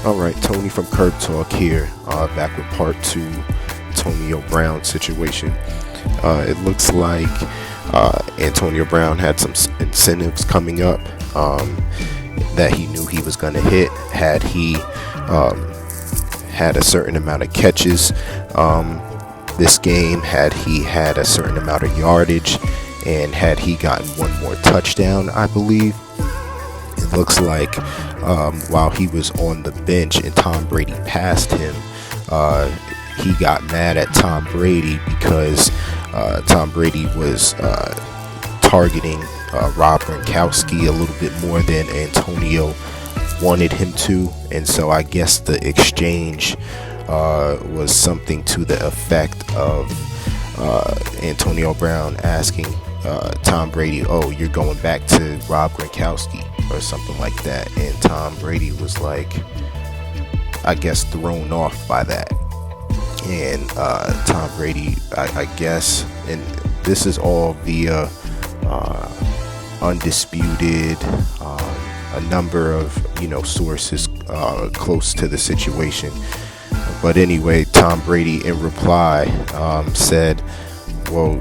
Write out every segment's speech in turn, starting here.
Alright, Tony from Curb Talk here, back with part 2, Antonio Brown situation. It looks like Antonio Brown had some incentives coming up that he knew he was going to hit had he had a certain amount of catches this game, had he had a certain amount of yardage, and had he gotten one more touchdown, I believe. It looks like while he was on the bench and Tom Brady passed him, he got mad at Tom Brady because Tom Brady was targeting Rob Gronkowski a little bit more than Antonio wanted him to. And so I guess the exchange was something to the effect of Antonio Brown asking Tom Brady, "Oh, you're going back to Rob Gronkowski," or something like that. And Tom Brady was like, I guess, thrown off by that. And Tom Brady, I guess, and this is all via undisputed, a number of sources close to the situation. But anyway, Tom Brady in reply said, "Well,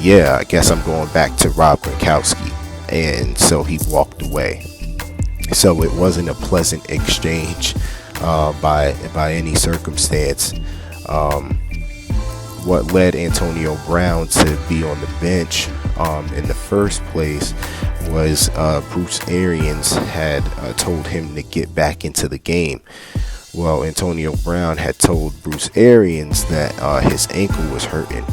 yeah, I guess I'm going back to Rob Gronkowski," and so he walked away. So it wasn't a pleasant exchange by any circumstance. What led Antonio Brown to be on the bench in the first place was Bruce Arians had told him to get back into the game. Well, Antonio Brown had told Bruce Arians that his ankle was hurting,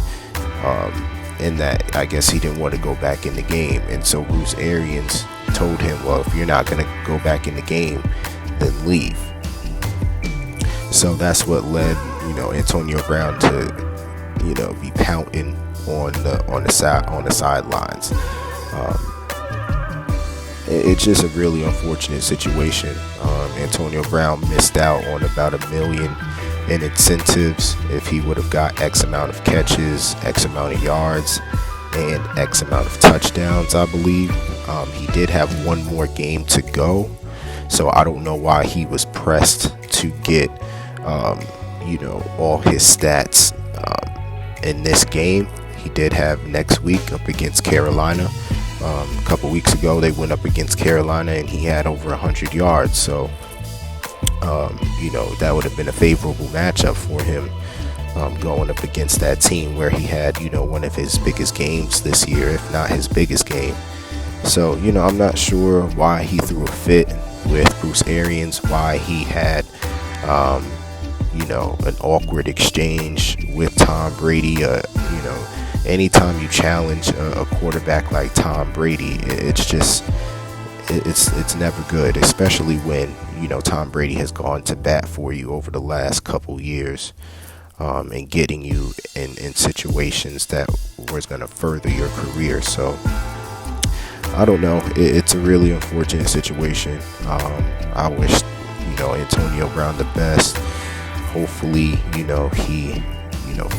and that I guess he didn't want to go back in the game. And so Bruce Arians told him, "Well, if you're not going to go back in the game, then leave." So that's what led Antonio Brown to be pouting on the sidelines. It's just a really unfortunate situation. Antonio Brown missed out on about $1 million in incentives if he would have got X amount of catches, X amount of yards, and X amount of touchdowns, I believe. He did have one more game to go, so I don't know why he was pressed to get all his stats in this game. He did have next week up against Carolina. A couple weeks ago they went up against Carolina and he had over 100 yards, so that would have been a favorable matchup for him, going up against that team where he had one of his biggest games this year, if not his biggest game. So I'm not sure why he threw a fit with Bruce Arians, why he had an awkward exchange with Tom Brady. Anytime you challenge a quarterback like Tom Brady, it's never good, especially when Tom Brady has gone to bat for you over the last couple years, and getting you in situations that was going to further your career. So I don't know. It's a really unfortunate situation. I wish Antonio Brown the best. Hopefully he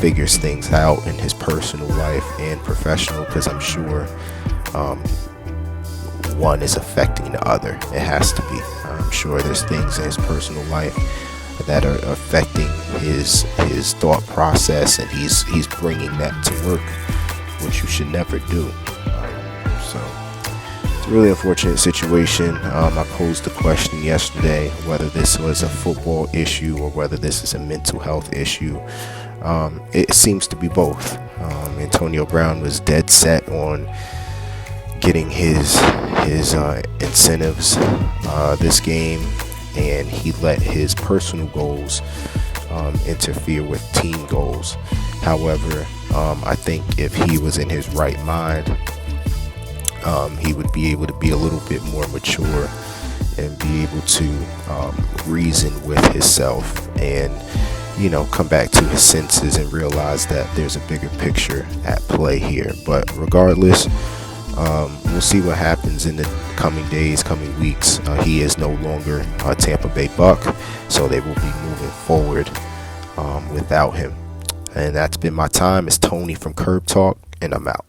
figures things out in his personal life and professional, because I'm sure one is affecting the other. It has to be. I'm sure there's things in his personal life that are affecting his thought process, and he's bringing that to work, which you should never do. So it's a really unfortunate situation. I posed the question yesterday whether this was a football issue or whether this is a mental health issue. It seems to be both. Antonio Brown was dead set on getting his incentives this game, and he let his personal goals interfere with team goals. However, I think if he was in his right mind, he would be able to be a little bit more mature and be able to reason with himself and come back to his senses and realize that there's a bigger picture at play here. But regardless, we'll see what happens in the coming days, coming weeks. He is no longer a Tampa Bay Buck, so they will be moving forward without him. And that's been my time. It's Tony from Curb Talk, and I'm out.